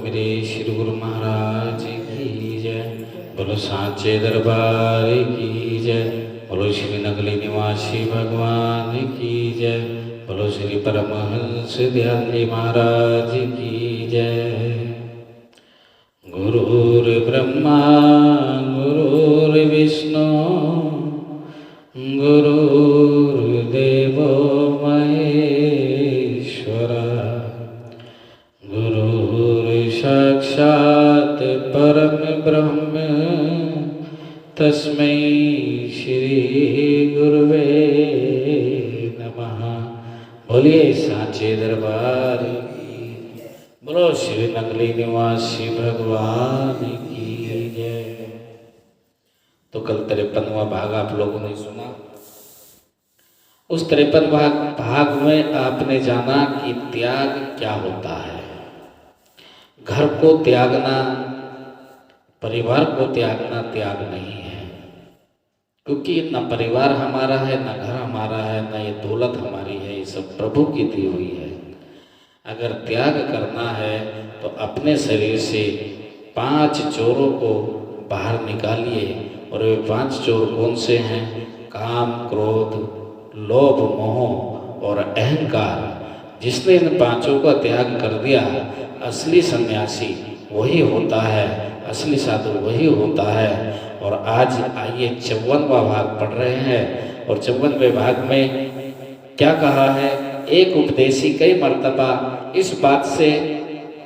मेरे श्री गुरु महाराज की जय। बोलो सांचे दरबार की जय। बोलो श्री नगली निवासी भगवान की जय। बोलो श्री परमहंस दयाल जी महाराज की जय। गुरुर्ब्रह्मा गुरुर्विष्णु गुरुर्देवो महेश्वरा गुरुर्साक्षात् परम ब्रह्म तस्मै श्री गुरुवे नमः। बोलिए सांचे दरबार की, बोलो श्री नगली निवासी भगवान की जय। तो कल 53वां भाग आप लोगों ने सुना। उस 53 भाग में आपने जाना कि त्याग क्या होता है। घर को त्यागना, परिवार को त्यागना त्याग नहीं है, क्योंकि न परिवार हमारा है, न घर हमारा है, न ये दौलत हमारी है, ये सब प्रभु की दी हुई है। अगर त्याग करना है तो अपने शरीर से 5 चोरों को बाहर निकालिए। और वे 5 चोर कौन से हैं? काम, क्रोध, लोभ, मोह और अहंकार। जिसने इन 5 का त्याग कर दिया, असली सन्यासी वही होता है, असली साधु वही होता है। और आज आइए 54वां भाग पढ़ रहे हैं। और 54वें भाग में क्या कहा है? एक उपदेशी कई मर्तबा इस बात से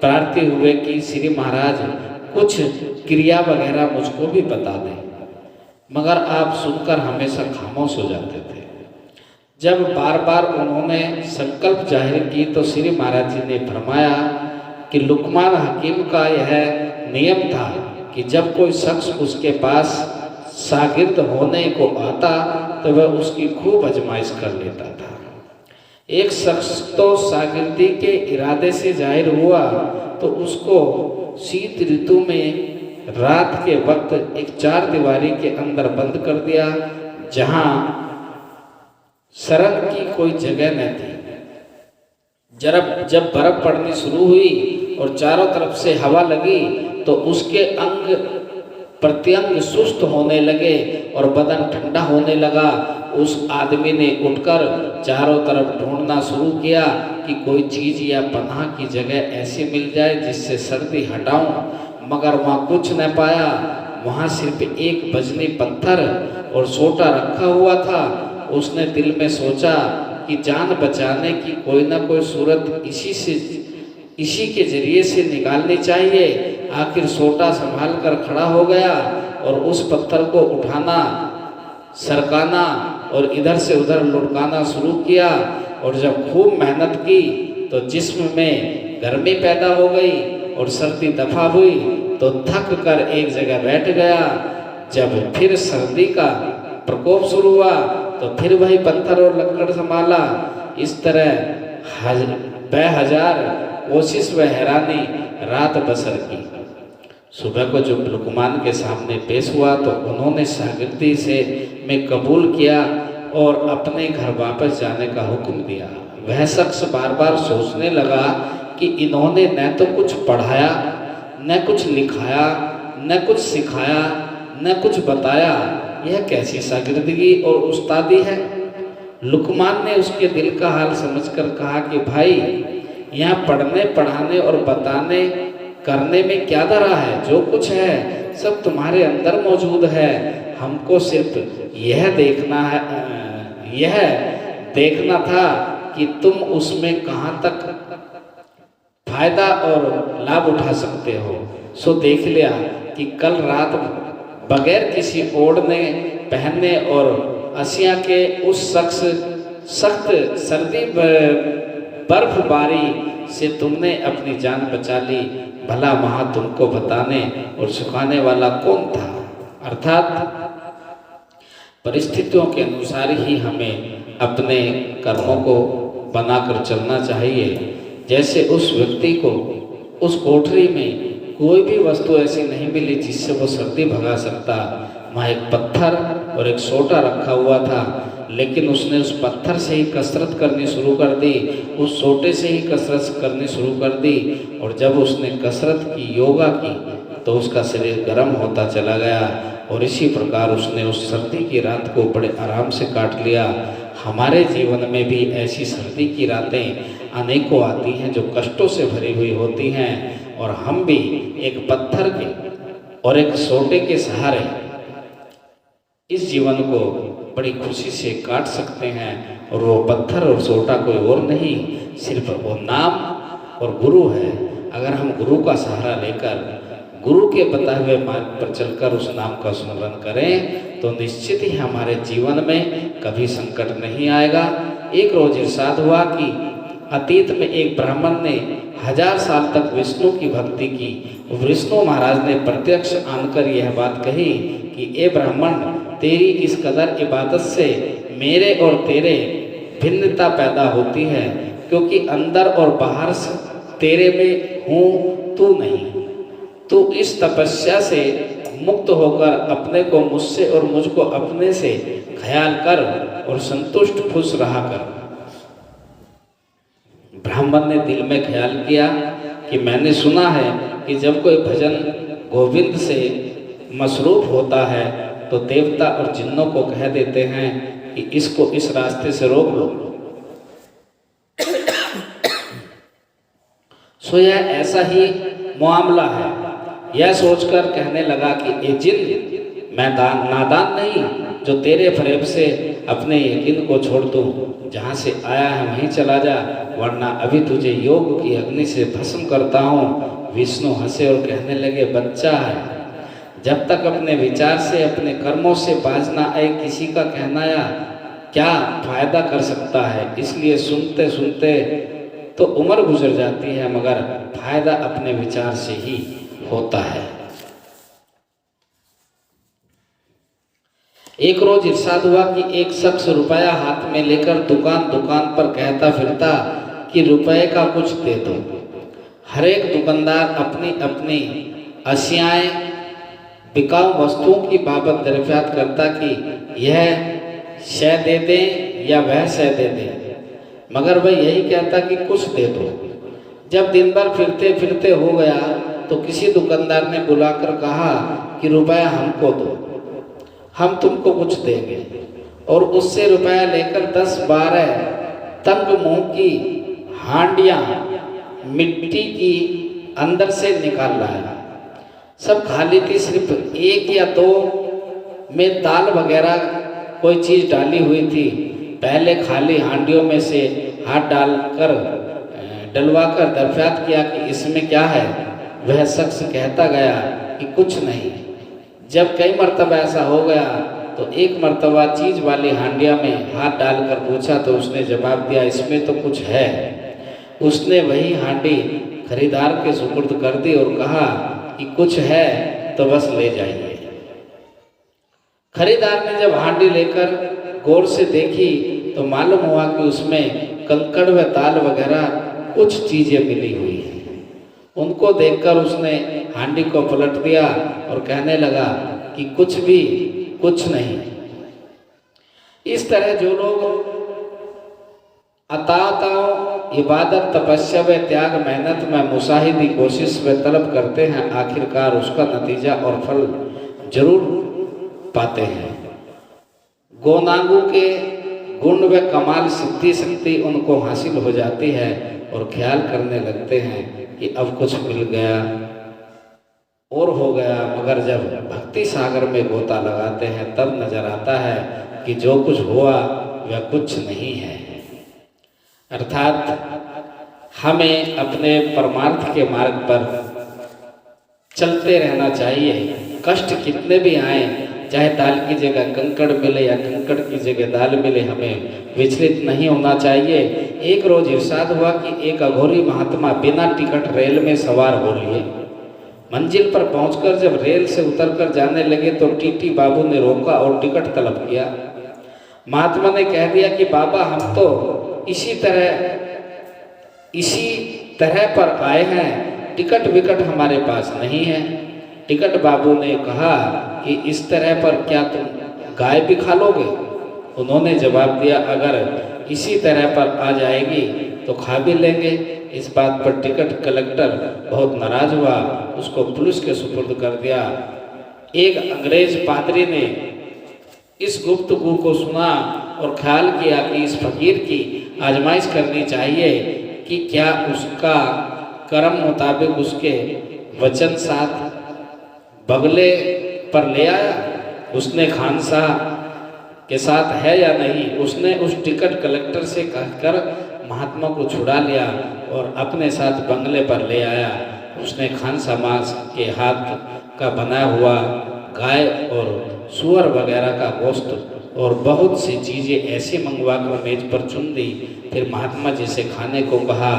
प्रार्थी हुए कि श्री महाराज कुछ क्रिया वगैरह मुझको भी बता दें, मगर आप सुनकर हमेशा खामोश हो जाते थे। जब बार बार उन्होंने संकल्प जाहिर की तो श्री महाराज जी ने फरमाया कि लुकमान हकीम का यह नियम था कि जब कोई शख्स उसके पास शागिर्द होने को आता तो वह उसकी खूब आजमाइश कर लेता था। एक शख्स तो शागिर्दी के इरादे से जाहिर हुआ तो उसको शीत ऋतु में रात के वक्त एक 4 दीवारी के अंदर बंद कर दिया, जहां शरण की कोई जगह न थी। जब बर्फ पड़नी शुरू हुई और चारों तरफ से हवा लगी तो उसके अंग प्रत्यंग सुस्त होने लगे और बदन ठंडा होने लगा। उस आदमी ने उठकर चारों तरफ ढूंढना शुरू किया कि कोई चीज़ या पनाह की जगह ऐसी मिल जाए जिससे सर्दी हटाऊं, मगर वहाँ कुछ न पाया। वहाँ सिर्फ एक वजनी पत्थर और सोटा रखा हुआ था। उसने दिल में सोचा कि जान बचाने की कोई ना कोई सूरत इसी के जरिए से निकालनी चाहिए। आखिर सोटा संभाल कर खड़ा हो गया और उस पत्थर को उठाना, सरकाना और इधर से उधर लुढ़काना शुरू किया। और जब खूब मेहनत की तो जिस्म में गर्मी पैदा हो गई और सर्दी दफा हुई तो थक कर एक जगह बैठ गया। जब फिर सर्दी का प्रकोप शुरू हुआ तो फिर वही पत्थर और लकड़ संभाला। इस तरह बेहजार कोशिश व हैरानी रात बसर की। सुबह को जब लुकमान के सामने पेश हुआ तो उन्होंने शागिर्दी से में कबूल किया और अपने घर वापस जाने का हुक्म दिया। वह शख्स बार बार सोचने लगा कि इन्होंने न तो कुछ पढ़ाया, न कुछ लिखाया, न कुछ सिखाया, न कुछ बताया। यह कैसी शागिर्दगी और उस्तादी है? लुकमान ने उसके दिल का हाल समझकर कहा कि भाई, यहाँ पढ़ने, पढ़ाने और बताने करने में क्या धरा है? जो कुछ है सब तुम्हारे अंदर मौजूद है। हमको सिर्फ यह देखना था कि तुम उसमें कहाँ तक फायदा और लाभ उठा सकते हो। सो देख लिया कि कल रात बगैर किसी ओढ़ने, पहनने और असिया के उस सख्त सर्दी बर्फबारी से तुमने अपनी जान बचा ली। भला वहाँ तुमको बताने और सिखाने वाला कौन था? अर्थात परिस्थितियों के अनुसार ही हमें अपने कर्मों को बनाकर चलना चाहिए। जैसे उस व्यक्ति को उस कोठरी में कोई भी वस्तु ऐसी नहीं मिली जिससे वो सर्दी भगा सकता, वहाँ एक पत्थर और एक सोटा रखा हुआ था, लेकिन उसने उस पत्थर से ही कसरत करनी शुरू कर दी, उस सोटे से ही कसरत करनी शुरू कर दी। और जब उसने कसरत की, योगा की, तो उसका शरीर गर्म होता चला गया। और इसी प्रकार उसने उस सर्दी की रात को बड़े आराम से काट लिया। हमारे जीवन में भी ऐसी सर्दी की रातें अनेकों आती हैं जो कष्टों से भरी हुई होती हैं, और हम भी एक पत्थर के और एक सोटे के सहारे इस जीवन को बड़ी खुशी से काट सकते हैं। और वो पत्थर और सोटा कोई और नहीं, सिर्फ वो नाम और गुरु है। अगर हम गुरु का सहारा लेकर, गुरु के बताए हुए मार्ग पर चलकर उस नाम का स्मरण करें, तो निश्चित ही हमारे जीवन में कभी संकट नहीं आएगा। एक रोज इरशाद हुआ कि अतीत में एक ब्राह्मण ने 1000 साल तक विष्णु की भक्ति की। विष्णु महाराज ने प्रत्यक्ष आनकर यह बात कही कि ए ब्राह्मण, तेरी इस कदर इबादत से मेरे और तेरे भिन्नता पैदा होती है, क्योंकि अंदर और बाहर से तेरे में हूँ, तू नहीं। तू इस तपस्या से मुक्त होकर अपने को मुझसे और मुझको अपने से ख्याल कर और संतुष्ट खुश रहा कर। ब्राह्मण ने दिल में ख्याल किया कि मैंने सुना है कि जब कोई भजन गोविंद से मसरूफ होता है तो देवता और जिन्नों को कह देते हैं कि इसको इस रास्ते से रोक लो। सो यह ऐसा ही मामला है। यह सोचकर कहने लगा कि ए जिन, मैं नादान नहीं जो तेरे फरेब से अपने यकीन को छोड़ दूं। जहाँ से आया है वहीं चला जा, वरना अभी तुझे योग की अग्नि से भस्म करता हूँ। विष्णु हंसे और कहने लगे, बच्चा है, जब तक अपने विचार से, अपने कर्मों से बाज ना आए, किसी का कहना या क्या फायदा कर सकता है। इसलिए सुनते सुनते तो उम्र गुजर जाती है, मगर फायदा अपने विचार से ही होता है। एक रोज इरशाद हुआ कि एक शख्स रुपया हाथ में लेकर दुकान दुकान पर कहता फिरता कि रुपए का कुछ दे दो। हर एक दुकानदार अपनी अपनी अशियाएं, बिकाऊ वस्तुओं की बाबत दरियाफ्त करता कि यह शय दे दें या वह शय दे दें, मगर वह यही कहता कि कुछ दे दो। जब दिन भर फिरते फिरते हो गया तो किसी दुकानदार ने बुलाकर कहा कि रुपया हमको दो, हम तुमको कुछ देंगे। और उससे रुपया लेकर 10-12 तंग मुंह की हांडियां मिट्टी की अंदर से निकाल लाया। सब खाली थी, सिर्फ 1 या 2 में दाल वगैरह कोई चीज़ डाली हुई थी। पहले खाली हांडियों में से हाथ डालकर डलवाकर दरियाफ्त किया कि इसमें क्या है। वह शख्स कहता गया कि कुछ नहीं। जब कई मर्तबा ऐसा हो गया तो एक मर्तबा चीज़ वाली हांडिया में हाथ डालकर पूछा तो उसने जवाब दिया, इसमें तो कुछ है। उसने वही हांडी खरीदार के सुपुर्द कर दी और कहा कि कुछ है तो बस ले जाइए। खरीदार ने जब हांडी लेकर गौर से देखी तो मालूम हुआ कि उसमें कंकड़ व दाल वगैरह कुछ चीज़ें मिली हुई हैं। उनको देखकर उसने हांडी को पलट दिया और कहने लगा कि कुछ भी कुछ नहीं। इस तरह जो लोग अताताओं, इबादत, तपस्या व त्याग, मेहनत में मुसाहिदी कोशिश व तलब करते हैं, आखिरकार उसका नतीजा और फल जरूर पाते हैं। गोनांगू के गुण व कमाल, सिद्धि शक्ति उनको हासिल हो जाती है और ख्याल करने लगते हैं कि अब कुछ मिल गया और हो गया। मगर जब भक्ति सागर में गोता लगाते हैं तब नजर आता है कि जो कुछ हुआ वह कुछ नहीं है। अर्थात हमें अपने परमार्थ के मार्ग पर चलते रहना चाहिए। कष्ट कितने भी आए, चाहे दाल की जगह कंकड़ मिले या कंकड़ की जगह दाल मिले, हमें विचलित नहीं होना चाहिए। एक रोज इरशाद हुआ कि एक अघोरी महात्मा बिना टिकट रेल में सवार हो लिए। मंजिल पर पहुंचकर जब रेल से उतरकर जाने लगे तो टीटी बाबू ने रोका और टिकट तलब किया। महात्मा ने कह दिया कि बाबा, हम तो इसी तरह पर आए हैं, टिकट विकट हमारे पास नहीं है। टिकट बाबू ने कहा कि इस तरह पर क्या तुम गाय भी खा लोगे? उन्होंने जवाब दिया, अगर इसी तरह पर आ जाएगी तो खा भी लेंगे। इस बात पर टिकट कलेक्टर बहुत नाराज हुआ, उसको पुलिस के सुपुर्द कर दिया। एक अंग्रेज पादरी ने इस गुफ्तगू को सुना और ख्याल किया कि इस फकीर की आजमाइश करनी चाहिए कि क्या उसका कर्म मुताबिक उसके वचन साथ बगले पर ले आया, उसने खानशाह के साथ है या नहीं। उसने उस टिकट कलेक्टर से कहकर महात्मा को छुड़ा लिया और अपने साथ बंगले पर ले आया। उसने खानशाह के हाथ का बना हुआ गाय और सूअर वगैरह का गोश्त और बहुत सी चीज़ें ऐसी मंगवा कर मेज पर चुन दी। फिर महात्मा जी से खाने को कहा।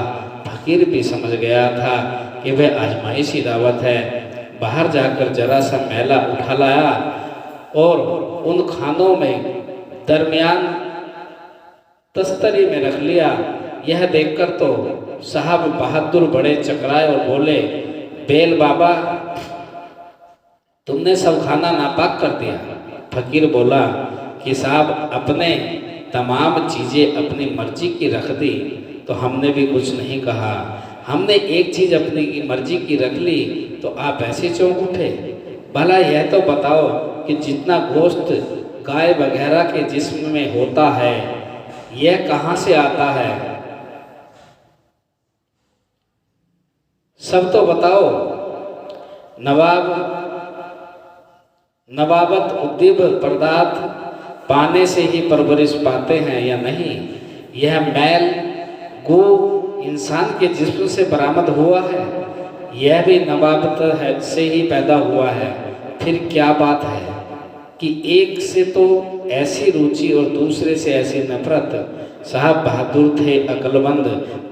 फकीर भी समझ गया था कि वह आजमाइशी दावत है। बाहर जाकर जरा सा मैला उठा लाया और उन खानों में दरमियान तस्तरी में रख लिया। यह देखकर तो साहब बहादुर बड़े चकराए और बोले, बेल बाबा, तुमने सब खाना नापाक कर दिया। फकीर बोला कि साहब, अपने तमाम चीज़ें अपनी मर्जी की रख दी तो हमने भी कुछ नहीं कहा। हमने एक चीज़ अपनी मर्जी की रख ली तो आप ऐसे चौंक उठे। भला यह तो बताओ कि जितना गोश्त गाय वगैरह के जिस्म में होता है यह कहाँ से आता है? सब तो बताओ। नवाबत उद्दीब पदार्थ पाने से ही परवरिश पाते हैं या नहीं? यह मैल गो इंसान के जिस्म से बरामद हुआ है, यह भी नवाबत है से ही पैदा हुआ है। फिर क्या बात है कि एक से तो ऐसी रुचि और दूसरे से ऐसी नफरत। साहब बहादुर थे, अक्लमंद,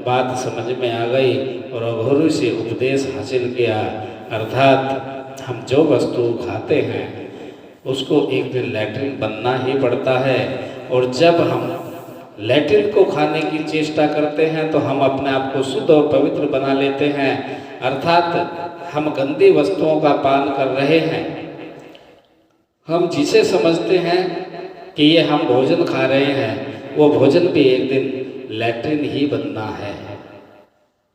बात समझ में आ गई और अघोरी से उपदेश हासिल किया। अर्थात हम जो वस्तु खाते हैं उसको एक दिन लैट्रिन बनना ही पड़ता है, और जब हम लैट्रिन को खाने की चेष्टा करते हैं तो हम अपने आप को शुद्ध और पवित्र बना लेते हैं। अर्थात हम गंदी वस्तुओं का पान कर रहे हैं। हम जिसे समझते हैं कि ये हम भोजन खा रहे हैं, वो भोजन भी एक दिन लैट्रिन ही बनना है,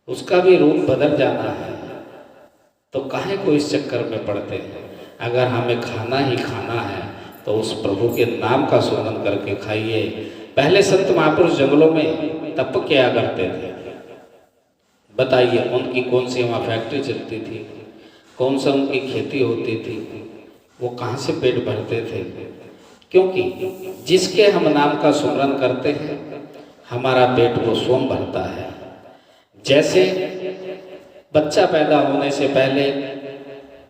उसका भी रूप बदल जाना है। तो काहे को इस चक्कर में पड़ते हैं? अगर हमें खाना ही खाना है तो उस प्रभु के नाम का स्मरण करके खाइए। पहले संत महापुरुष जंगलों में तप किया करते थे। बताइए, उनकी कौन सी वहाँ फैक्ट्री चलती थी, कौन सा उनकी खेती होती थी, वो कहाँ से पेट भरते थे? क्योंकि जिसके हम नाम का सुमरन करते हैं हमारा पेट वो स्वयं भरता है। जैसे बच्चा पैदा होने से पहले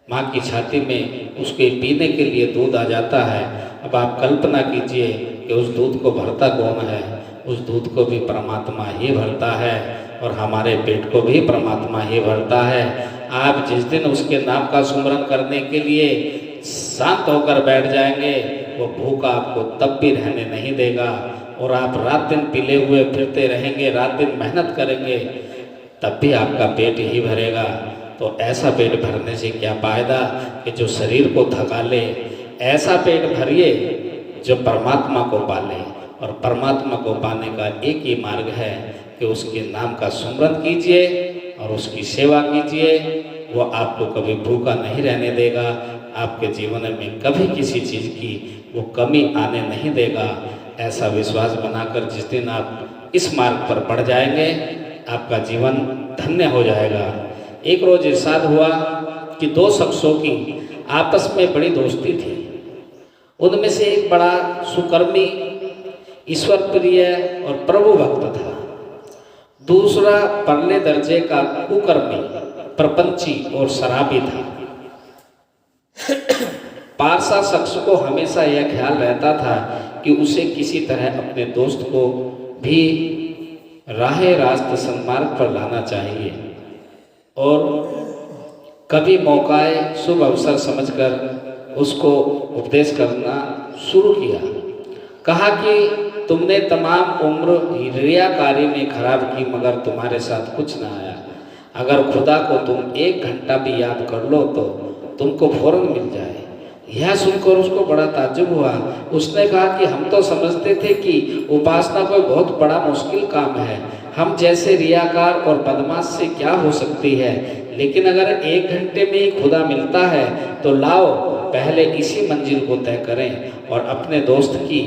माँ की छाती में उसके पीने के लिए दूध आ जाता है। अब आप कल्पना कीजिए कि उस दूध को भरता कौन है? उस दूध को भी परमात्मा ही भरता है और हमारे पेट को भी परमात्मा ही भरता है। आप जिस दिन उसके नाम का सुमरन करने के लिए शांत होकर बैठ जाएंगे, वो भूखा आपको तब भी रहने नहीं देगा, और आप रात दिन पीले हुए फिरते रहेंगे, रात दिन मेहनत करेंगे, तब भी आपका पेट ही भरेगा। तो ऐसा पेट भरने से क्या फायदा कि जो शरीर को थका ले? ऐसा पेट भरिए जो परमात्मा को पाले, और परमात्मा को पाने का एक ही मार्ग है कि उसके नाम का सुमरन कीजिए और उसकी सेवा कीजिए। वो आपको कभी भूखा नहीं रहने देगा, आपके जीवन में कभी किसी चीज़ की वो कमी आने नहीं देगा। ऐसा विश्वास बनाकर जिस दिन आप इस मार्ग पर बढ़ जाएंगे, आपका जीवन धन्य हो जाएगा। एक रोज इरशाद हुआ कि दो शख्सों की आपस में बड़ी दोस्ती थी। उनमें से एक बड़ा सुकर्मी, ईश्वर प्रिय और प्रभु भक्त था। दूसरा परले दर्जे का कुकर्मी, प्रपंची और शराबी था। पारसा शख्स को हमेशा यह ख्याल रहता था कि उसे किसी तरह अपने दोस्त को भी राहे रास्त सन्मार्ग पर लाना चाहिए, और कभी मौकाए शुभ अवसर समझकर उसको उपदेश करना शुरू किया। कहा कि तुमने तमाम उम्र रियाकारी में खराब की, मगर तुम्हारे साथ कुछ ना आया। अगर खुदा को तुम 1 घंटा भी याद कर लो तो तुमको फौरन मिल जाए। यह सुनकर उसको बड़ा ताज्जुब हुआ। उसने कहा कि हम तो समझते थे कि उपासना कोई बहुत बड़ा मुश्किल काम है, हम जैसे रियाकार और बदमाश से क्या हो सकती है, लेकिन अगर 1 घंटे में ही खुदा मिलता है तो लाओ पहले इसी मंजिल को तय करें। और अपने दोस्त की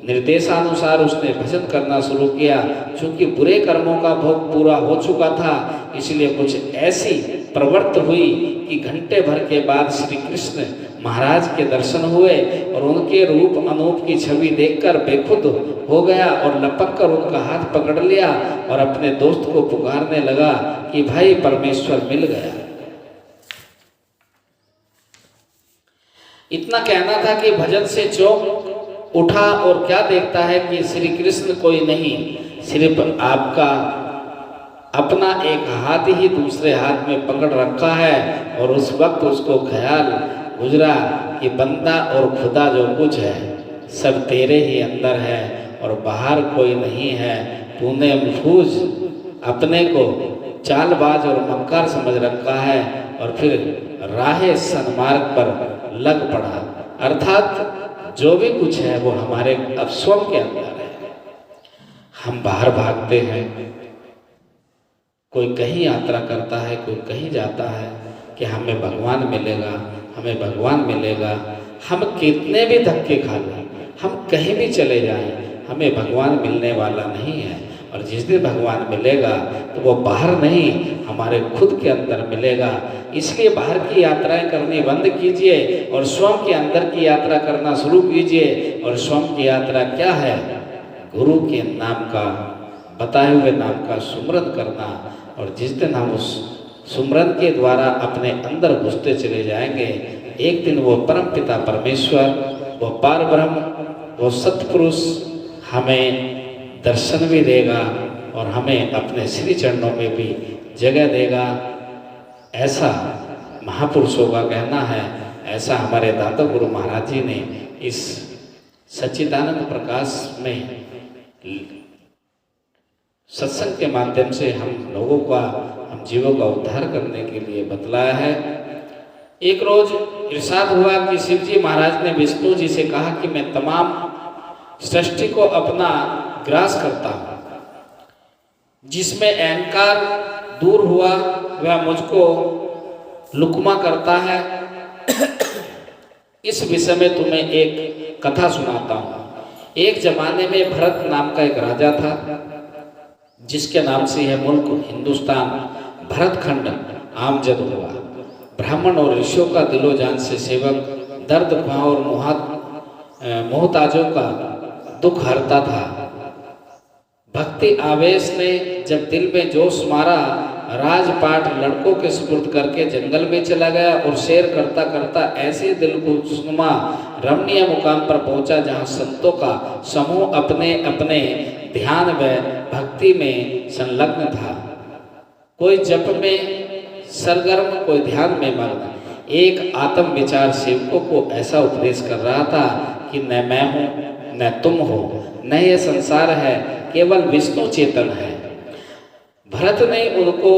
निर्देशानुसार उसने भजन करना शुरू किया। चूंकि बुरे कर्मों का भोग पूरा हो चुका था, इसलिए कुछ ऐसी प्रवृत्ति हुई कि घंटे भर के बाद श्री कृष्ण महाराज के दर्शन हुए और उनके रूप अनूप की छवि देखकर बेखुद हो गया और लपक कर उनका हाथ पकड़ लिया और अपने दोस्त को पुकारने लगा कि भाई परमेश्वर मिल गया। इतना कहना था कि भजन से चौंक उठा और क्या देखता है कि श्री कृष्ण कोई नहीं, सिर्फ आपका अपना एक हाथ ही दूसरे हाथ में पकड़ रखा है। और उस वक्त उसको ख्याल गुजरा कि बंदा और खुदा जो कुछ है सब तेरे ही अंदर है और बाहर कोई नहीं है। तूने महफूज अपने को चालबाज और मक्कार समझ रखा है और फिर राहे सन्मार्ग पर लग पड़ा। अर्थात जो भी कुछ है वो हमारे अब स्वयं के अंदर है। हम बाहर भागते हैं, कोई कहीं यात्रा करता है, कोई कहीं जाता है कि हमें भगवान मिलेगा, हमें भगवान मिलेगा। हम कितने भी धक्के खा लें, हम कहीं भी चले जाएं, हमें भगवान मिलने वाला नहीं है। और जिस दिन भगवान मिलेगा तो वो बाहर नहीं, हमारे खुद के अंदर मिलेगा। इसलिए बाहर की यात्राएं करनी बंद कीजिए और स्वयं के अंदर की यात्रा करना शुरू कीजिए। और स्वयं की यात्रा क्या है? गुरु के नाम का, बताए हुए नाम का सुमरन करना। और जिस दिन हम उस सुमरन के द्वारा अपने अंदर घुसते चले जाएंगे, एक दिन वो परम पिता परमेश्वर, वो पार ब्रह्म, वो सतपुरुष हमें दर्शन भी देगा और हमें अपने श्री चरणों में भी जगह देगा। ऐसा महापुरुषों का कहना है, ऐसा हमारे दाता गुरु महाराज जी ने इस सच्चिदानंद प्रकाश में सत्संग के माध्यम से हम लोगों का, हम जीवों का उद्धार करने के लिए बतलाया है। एक रोज इरशाद हुआ कि शिव जी महाराज ने विष्णु जी से कहा कि मैं तमाम सृष्टि को अपना ग्रास करता हूँ, जिसमें अहंकार दूर हुआ वह मुझको लुकमा करता है। इस विषय में तुम्हें एक कथा सुनाता हूँ। एक जमाने में भरत नाम का एक राजा था, जिसके नाम से यह मुल्क हिंदुस्तान भरतखंड आमजद हुआ। ब्राह्मण और ऋषियों का दिलो जान से सेवक, दर्द और मोहताजों का दुख हरता था। भक्ति आवेश ने जब दिल में जोश मारा, राजपाट लड़कों के सुपुर्द करके जंगल में चला गया और सैर करता करता ऐसे दिल को सुनमा रमणीय मुकाम पर पहुंचा, जहां संतों का समूह अपने अपने ध्यान व भक्ति में संलग्न था। कोई जप में सरगर्म, कोई ध्यान में मग्न। एक आत्म विचार सेवकों को ऐसा उपदेश कर रहा था कि न मैं हूँ न तुम हो, न ये संसार है, केवल विष्णु चेतन है। भरत ने उनको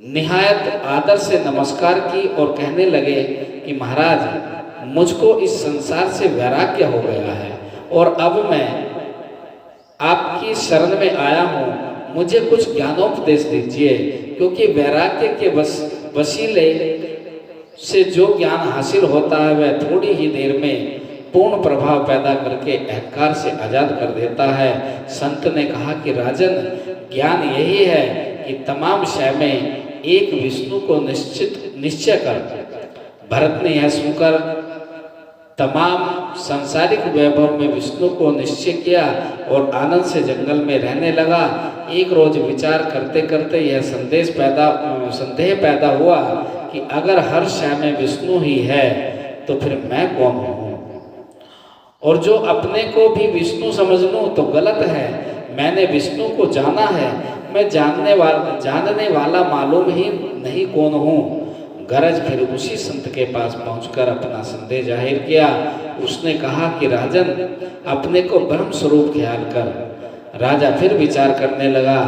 निहायत आदर से नमस्कार की और कहने लगे कि महाराज, मुझको इस संसार से वैराग्य हो गया है और अब मैं आपकी शरण में आया हूँ, मुझे कुछ ज्ञानोपदेश दीजिए। क्योंकि वैराग्य के वसीले से जो ज्ञान हासिल होता है वह थोड़ी ही देर में पूर्ण प्रभाव पैदा करके अहंकार से आजाद कर देता है। संत ने कहा कि राजन, ज्ञान यही है कि तमाम शय में एक विष्णु को निश्चय कर। भरत ने यह सुनकर तमाम सांसारिक वैभव में विष्णु को निश्चय किया और आनंद से जंगल में रहने लगा। एक रोज विचार करते करते यह संदेह पैदा हुआ कि अगर हर शय में विष्णु ही है तो फिर मैं कौन हूँ, और जो अपने को भी विष्णु समझ लूँ तो गलत है। मैंने विष्णु को जाना है, मैं जानने वाला मालूम ही नहीं कौन हूँ। गरज फिर उसी संत के पास पहुंचकर अपना संदेह जाहिर किया। उसने कहा कि राजन, अपने को ब्रह्म स्वरूप ख्याल कर। राजा फिर विचार करने लगा।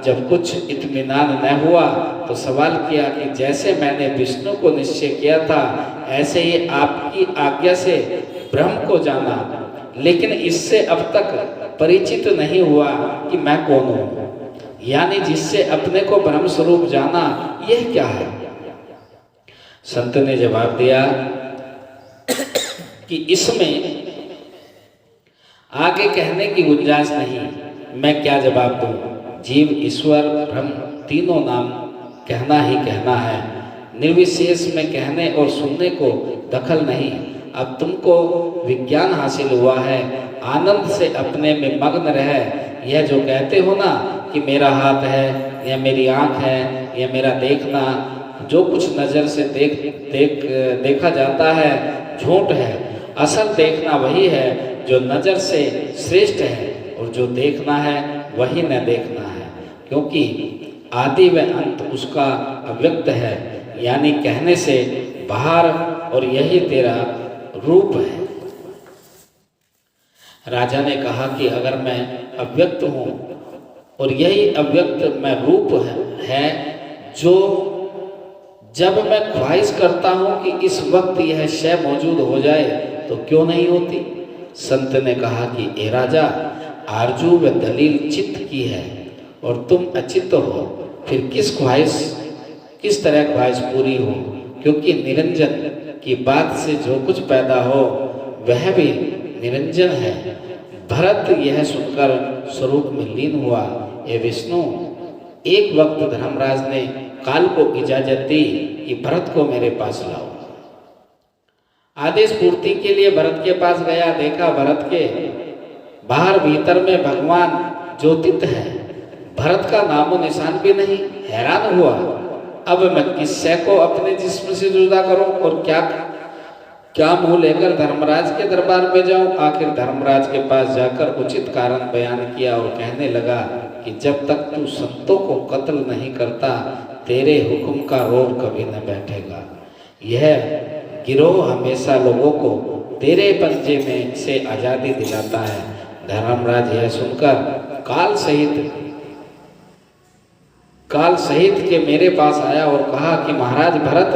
जब कुछ इत्मीनान न हुआ तो सवाल किया कि जैसे मैंने विष्णु को निश्चय किया था ऐसे ही आपकी आज्ञा से ब्रह्म को जाना, लेकिन इससे अब तक परिचित नहीं हुआ कि मैं कौन हूँ। यानी जिससे अपने को ब्रह्म स्वरूप जाना, यह क्या है? संत ने जवाब दिया कि इसमें आगे कहने की गुंजाइश नहीं, मैं क्या जवाब दूं। जीव, ईश्वर, ब्रह्म तीनों नाम कहना ही कहना है, निर्विशेष में कहने और सुनने को दखल नहीं। अब तुमको विज्ञान हासिल हुआ है, आनंद से अपने में मग्न रहे। यह जो कहते हो ना कि मेरा हाथ है या मेरी आँख है या मेरा देखना, जो कुछ नज़र से देखा जाता है झूठ है। असल देखना वही है जो नज़र से श्रेष्ठ है, और जो देखना है वही न देखना है, क्योंकि आदि व अंत उसका अव्यक्त है, यानी कहने से बाहर, और यही तेरा रूप है। राजा ने कहा कि अगर मैं अव्यक्त हूँ और यही अव्यक्त मैं रूप है जो जब मैं ख्वाहिश करता हूँ कि इस वक्त यह शय मौजूद हो जाए तो क्यों नहीं होती। संत ने कहा कि ए राजा, आरजू व दलील चित्त की है और तुम अचित्त हो, फिर किस तरह ख्वाहिश पूरी हो, क्योंकि निरंजन की बात से जो कुछ पैदा हो वह भी निरंजन है। भरत यह सुनकर स्वरूप में लीन हुआ। ये विष्णु, एक वक्त धर्मराज ने काल को इजाजत दी कि भरत को मेरे पास लाओ। आदेश पूर्ति के लिए भरत के पास गया, देखा भरत के बाहर भीतर में भगवान ज्योतित है, भरत का नामो निशान भी नहीं। हैरान हुआ, अब मैं किससे को अपने जिस्म से जुदा करूं और क्या मुंह लेकर धर्मराज के दरबार में जाऊं। आखिर धर्मराज के पास जाकर उचित कारण बयान किया और कहने लगा कि जब तक तू संतों को कत्ल नहीं करता तेरे हुक्म का रोब कभी न बैठेगा। यह गिरोह हमेशा लोगों को तेरे पंजे में से आज़ादी दिलाता है। धर्मराज यह सुनकर काल सहित के मेरे पास आया और कहा कि महाराज, भरत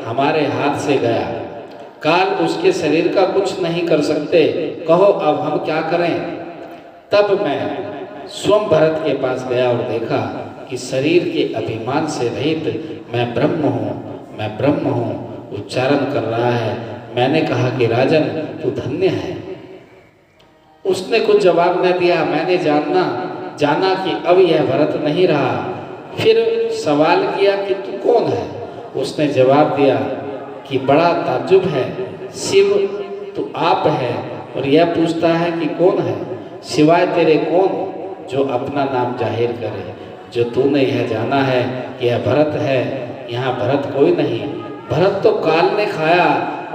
हमारे हाथ से गया, काल उसके शरीर का कुछ नहीं कर सकते, कहो अब हम क्या करें। तब मैं स्वयं भरत के पास गया और देखा कि शरीर के अभिमान से रहित मैं ब्रह्म हूँ उच्चारण कर रहा है। मैंने कहा कि राजन, तू धन्य है। उसने कुछ जवाब न दिया। मैंने जाना कि अब यह भरत नहीं रहा। फिर सवाल किया कि तू कौन है। उसने जवाब दिया कि बड़ा ताज्जुब है, शिव तू आप है और यह पूछता है कि कौन है। सिवाय तेरे कौन जो अपना नाम जाहिर करे। जो तूने यह जाना है कि यह भरत है, यहाँ भरत कोई नहीं। भरत तो काल ने खाया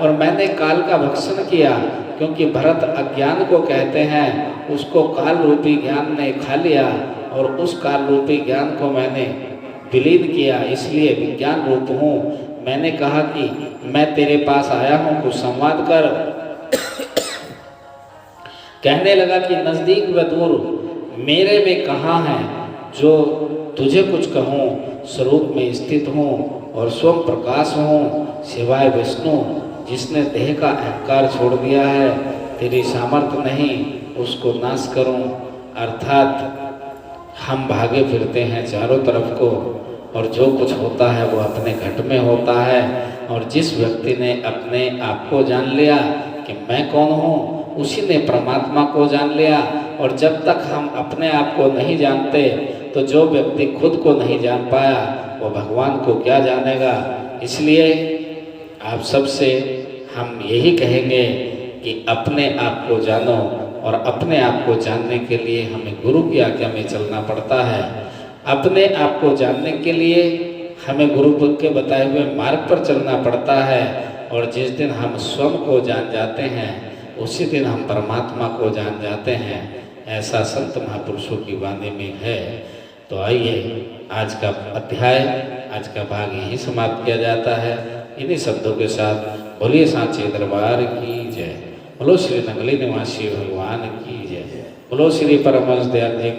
और मैंने काल का भक्षण किया, क्योंकि भरत अज्ञान को कहते हैं, उसको काल रूपी ज्ञान ने खा लिया और उस काल रूपी ज्ञान को मैंने विलीन किया, इसलिए विज्ञान रूप हूँ। मैंने कहा कि मैं तेरे पास आया हूँ, कुछ संवाद कर। कहने लगा कि नज़दीक व दूर मेरे में कहाँ है जो तुझे कुछ कहूँ। स्वरूप में स्थित हूँ और स्वयं प्रकाश हूँ, सिवाय विष्णु जिसने देह का अहंकार छोड़ दिया है। तेरी सामर्थ्य नहीं उसको नाश करूँ। अर्थात हम भागे फिरते हैं चारों तरफ को, और जो कुछ होता है वो अपने घट में होता है। और जिस व्यक्ति ने अपने आप को जान लिया कि मैं कौन हूँ, उसी ने परमात्मा को जान लिया। और जब तक हम अपने आप को नहीं जानते, तो जो व्यक्ति खुद को नहीं जान पाया वो भगवान को क्या जानेगा। इसलिए आप सबसे हम यही कहेंगे कि अपने आप को जानो, और अपने आप को जानने के लिए हमें गुरु की आज्ञा में चलना पड़ता है। अपने आप को जानने के लिए हमें गुरु के बताए हुए मार्ग पर चलना पड़ता है। और जिस दिन हम स्वयं को जान जाते हैं, उसी दिन हम परमात्मा को जान जाते हैं। ऐसा संत महापुरुषों की वाणी में है। तो आइए, आज का अध्याय, आज का भाग यही समाप्त किया जाता है। इन्हीं शब्दों के साथ बोलिए सांचे दरबार की जय। बोलो श्री नंगली निवासी भगवान की जय। बोलो श्री परमहंस दयाल जी।